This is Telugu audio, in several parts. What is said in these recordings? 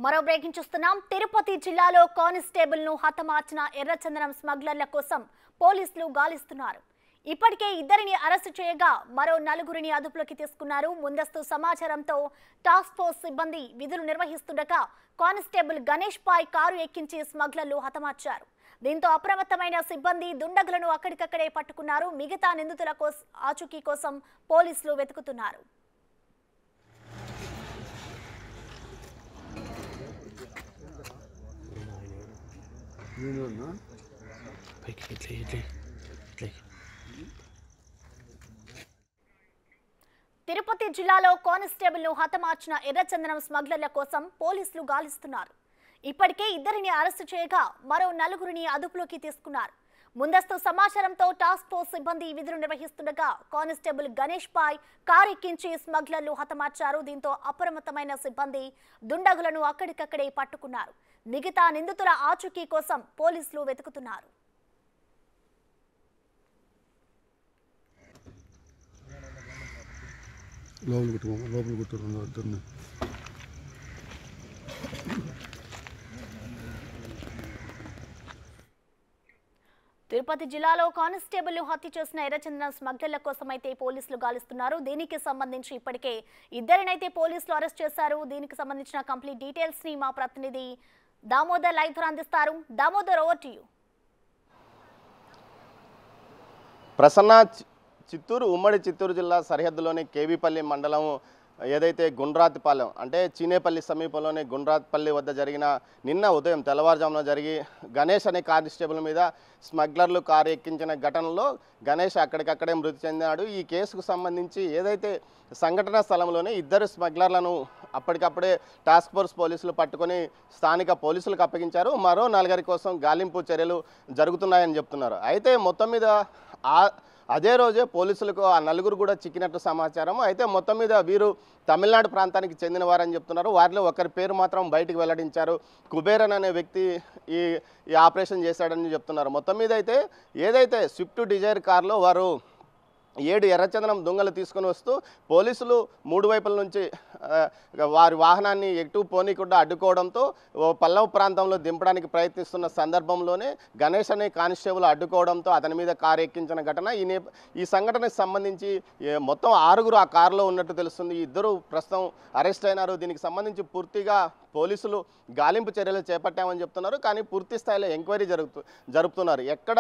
మరో బ్రేకింగ్ చూస్తున్నాం. తిరుపతి జిల్లాలో కానిస్టేబుల్ ను హతమార్చిన ఎర్రచందనం స్మగ్లర్ల కోసం పోలీసులు గాలిస్తున్నారు. ఇప్పటికే ఇద్దరిని అరెస్టు చేయగా మరో నలుగురిని అదుపులోకి తీసుకున్నారు. ముందస్తు సమాచారంతో టాస్క్ ఫోర్స్ సిబ్బంది విధులు నిర్వహిస్తుండగా కానిస్టేబుల్ గణేష్ పై కారు ఎక్కించి స్మగ్లర్లు హతమార్చారు. దీంతో అప్రమత్తమైన సిబ్బంది దుండగులను అక్కడికక్కడే పట్టుకున్నారు. మిగతా నిందితుల ఆచూకీ కోసం పోలీసులు వెతుకుతున్నారు. తిరుపతి జిల్లాలో కానిస్టేబుల్ ను హతమార్చిన ఎర్రచందనం స్మగ్లర్ల కోసం పోలీసులు గాలిస్తున్నారు. ఇప్పటికే ఇద్దరిని అరెస్టు చేయగా మరో నలుగురిని అదుపులోకి తీసుకున్నారు. ముందస్తు సమాచారంతో టాస్క్ ఫోర్స్ సిబ్బంది విధులు నిర్వహిస్తుండగా కానిస్టేబుల్ గణేష్ పై కారు ఎక్కించి స్మగ్లర్లు హతమార్చారు. దీంతో అప్రమత్తమైన సిబ్బంది దుండగులను అక్కడికక్కడే పట్టుకున్నారు. మిగతా నిందితుల ఆచూకీ కోసం పోలీసులు వెతుకుతున్నారు. తిరుపతి జిల్లాలో కానిస్టేబుల్ హత్య చేసిన ఎర్రచందనం స్మగ్లర్ల కోసం అయితే పోలీసులు గాలిస్తున్నారు. దీనికి సంబంధించి ఇప్పటికే ఇద్దరినైతే పోలీసులు అరెస్ట్ చేశారు. దీనికి సంబంధించిన కంప్లీట్ డీటెయిల్స్ ని మా ప్రతినిధి దామోదర్ లైవ్ ద్వారా అందిస్తారు. Damodar, over to you. Prasanna Chittoor ఉమ్మడి చిత్తూరు జిల్లా సరిహద్దులోని కేవీపల్లి మండలం ఏదైతే గుండ్రాతిపాలెం అంటే చీనేపల్లి సమీపంలోని గుండ్రాతిపల్లి వద్ద జరిగిన నిన్న ఉదయం తెల్లవారుజామున జరిగి గణేష్ అనే కానిస్టేబుల్ మీద స్మగ్లర్లు కారు ఎక్కించిన ఘటనలో గణేష్ అక్కడికక్కడే మృతి చెందాడు. ఈ కేసుకు సంబంధించి ఏదైతే సంఘటన స్థలంలోనే ఇద్దరు స్మగ్లర్లను అప్పటికప్పుడే టాస్క్ ఫోర్స్ పోలీసులు పట్టుకొని స్థానిక పోలీసులకు అప్పగించారు. మరో నలుగురి కోసం గాలింపు చర్యలు జరుగుతున్నాయని చెప్తున్నారు. అయితే మొత్తం మీద అదే రోజే పోలీసులకు ఆ నలుగురు కూడా చిక్కినట్టు సమాచారం. అయితే మొత్తం మీద వీరు తమిళనాడు ప్రాంతానికి చెందిన వారని చెప్తున్నారు. వారిలో ఒకరి పేరు మాత్రం బయటికి వెల్లడించారు. కుబేరన్ అనే వ్యక్తి ఈ ఆపరేషన్ చేశాడని చెప్తున్నారు. మొత్తం మీద అయితే ఏదైతే స్విఫ్ట్ డిజైర్ కారులో వారు 7 ఎర్రచందనం దొంగలు తీసుకొని వస్తూ పోలీసులు 3 వైపుల నుంచి వారి వాహనాన్ని ఎటు పోనీకుండా అడ్డుకోవడంతో పల్లవ ప్రాంతంలో దింపడానికి ప్రయత్నిస్తున్న సందర్భంలోనే గణేష్ అనే కానిస్టేబుల్ అడ్డుకోవడంతో అతని మీద కారు ఎక్కించిన ఘటన. ఈ సంఘటనకు సంబంధించి మొత్తం 6గురు ఆ కారులో ఉన్నట్టు తెలుస్తుంది. ఇద్దరు ప్రస్తుతం అరెస్ట్ అయినారు. దీనికి సంబంధించి పూర్తిగా పోలీసులు గాలింపు చర్యలు చేపట్టామని చెప్తున్నారు. కానీ పూర్తి స్థాయిలో ఎంక్వైరీ జరుపుతున్నారు. ఎక్కడ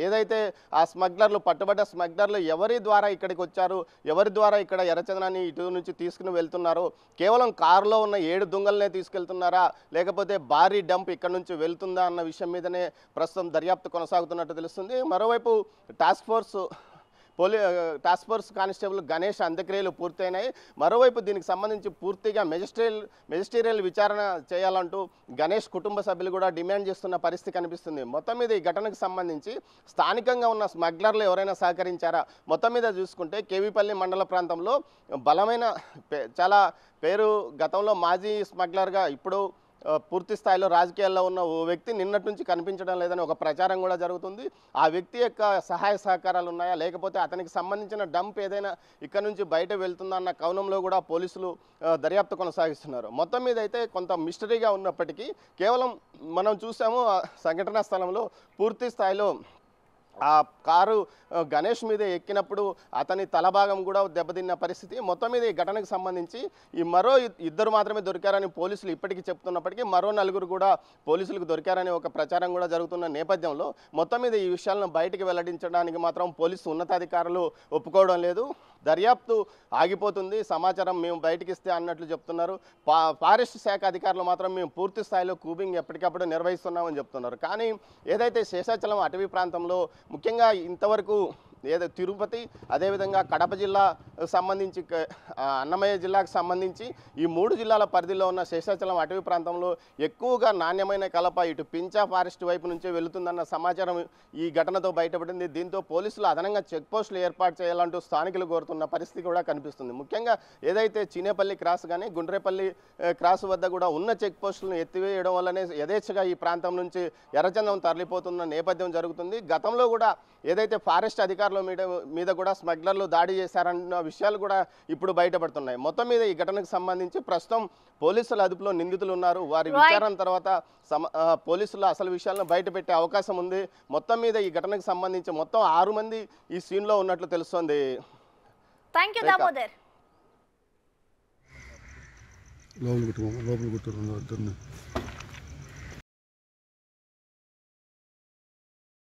ఏదైతే ఆ స్మగ్లర్లు పట్టుబడ్డ స్మగ్లర్లు ఎవరి ద్వారా ఇక్కడికి వచ్చారు, ఎవరి ద్వారా ఇక్కడ ఎర్రచందనాన్ని ఇటు నుంచి తీసుకుని వెళ్తున్నారు, కేవలం కారులో ఉన్న 7 దొంగలనే తీసుకెళ్తున్నారా, లేకపోతే భారీ డంప్ ఇక్కడ నుంచి వెళ్తుందా అన్న విషయం మీదనే ప్రస్తుతం దర్యాప్తు కొనసాగుతున్నట్టు తెలుస్తుంది. మరోవైపు టాస్క్ ఫోర్స్ కానిస్టేబుల్ గణేష్ అంత్యక్రియలు పూర్తయినాయి. మరోవైపు దీనికి సంబంధించి పూర్తిగా మెజిస్ట్రియల్ విచారణ చేయాలంటూ గణేష్ కుటుంబ సభ్యులు కూడా డిమాండ్ చేస్తున్న పరిస్థితి కనిపిస్తుంది. మొత్తం మీద ఈ ఘటనకు సంబంధించి స్థానికంగా ఉన్న స్మగ్లర్లు ఎవరైనా సహకరించారా? మొత్తం మీద చూసుకుంటే కేవీపల్లి మండల ప్రాంతంలో బలమైన చాలా పేరు గతంలో మాజీ స్మగ్లర్గా ఇప్పుడు పూర్తి స్థాయిలో రాజకీయాల్లో ఉన్న ఓ వ్యక్తి నిన్నటి నుంచి కనిపించడం లేదని ఒక ప్రచారం కూడా జరుగుతుంది. ఆ వ్యక్తి యొక్క సహాయ సహకారాలు ఉన్నాయా, లేకపోతే అతనికి సంబంధించిన డంప్ ఏదైనా ఇక్కడ నుంచి బయట వెళ్తుందా అన్న కోణంలో కూడా పోలీసులు దర్యాప్తు కొనసాగిస్తున్నారు. మొత్తం మీద అయితే కొంత మిస్టరీగా ఉన్నప్పటికీ కేవలం మనం చూసాము సంఘటనా స్థలంలో పూర్తి స్థాయిలో ఆ కారు గణేష్ మీద ఎక్కినప్పుడు అతని తలభాగం కూడా దెబ్బతిన్న పరిస్థితి. మొత్తం మీద ఈ ఘటనకు సంబంధించి ఈ మరో ఇద్దరు మాత్రమే దొరికారని పోలీసులు ఇప్పటికీ చెప్తున్నప్పటికీ మరో నలుగురు కూడా పోలీసులకు దొరికారని ఒక ప్రచారం కూడా జరుగుతున్న నేపథ్యంలో మొత్తం మీద ఈ విషయాలను బయటికి వెల్లడించడానికి మాత్రం పోలీసు ఉన్నతాధికారులు ఒప్పుకోవడం లేదు. దర్యాప్తు ఆగిపోతుంది, సమాచారం మేము బయటికి ఇస్తే అన్నట్లు చెప్తున్నారు. ఫారెస్ట్ శాఖ అధికారులు మాత్రం మేము పూర్తి స్థాయిలో కూబింగ్ ఎప్పటికప్పుడు నిర్వహిస్తున్నామని చెప్తున్నారు. కానీ ఏదైతే శేషాచలం అటవీ ప్రాంతంలో ముఖ్యంగా ఇంతవరకు ఏదో తిరుపతి అదేవిధంగా కడప జిల్లా సంబంధించి అన్నమయ్య జిల్లాకు సంబంధించి ఈ 3 జిల్లాల పరిధిలో ఉన్న శేషాచలం అటవీ ప్రాంతంలో ఎక్కువగా నాణ్యమైన కలప ఇటు పించా ఫారెస్ట్ వైపు నుంచే వెళుతుందన్న సమాచారం ఈ ఘటనతో బయటపడింది. దీంతో పోలీసులు అదనంగా చెక్ పోస్టులు ఏర్పాటు చేయాలంటూ స్థానికులు కోరుతున్న పరిస్థితి కూడా కనిపిస్తుంది. ముఖ్యంగా ఏదైతే చీనేపల్లి క్రాస్ కానీ గుండ్రేపల్లి క్రాస్ వద్ద కూడా ఉన్న చెక్ పోస్టులను ఎత్తివేయడం వల్లనే యథేచ్ఛగా ఈ ప్రాంతం నుంచి ఎర్రచందనం తరలిపోతున్న నేపథ్యం జరుగుతుంది. గతంలో కూడా ఏదైతే ఫారెస్ట్ అధికారులు మత్స్యకారుల మీద కూడా స్మగ్లర్లు దాడి చేశారన్న విషయాలు కూడా ఇప్పుడు బయటపడుతున్నాయి. మొత్తం మీద ఈ ఘటనకు సంబంధించి ప్రస్తుతం పోలీసుల అదుపులో నిందితులు ఉన్నారు. వారి విచారణ తర్వాత పోలీసులు అసలు విషయాలను బయటపెట్టే అవకాశం ఉంది. మొత్తం మీద ఈ ఘటనకు సంబంధించి మొత్తం 6 మంది ఈ సీన్లో ఉన్నట్లు తెలుస్తోంది. Thank you Damodar. లోపల కుట్టుకోమా, లోపల కుట్టారు.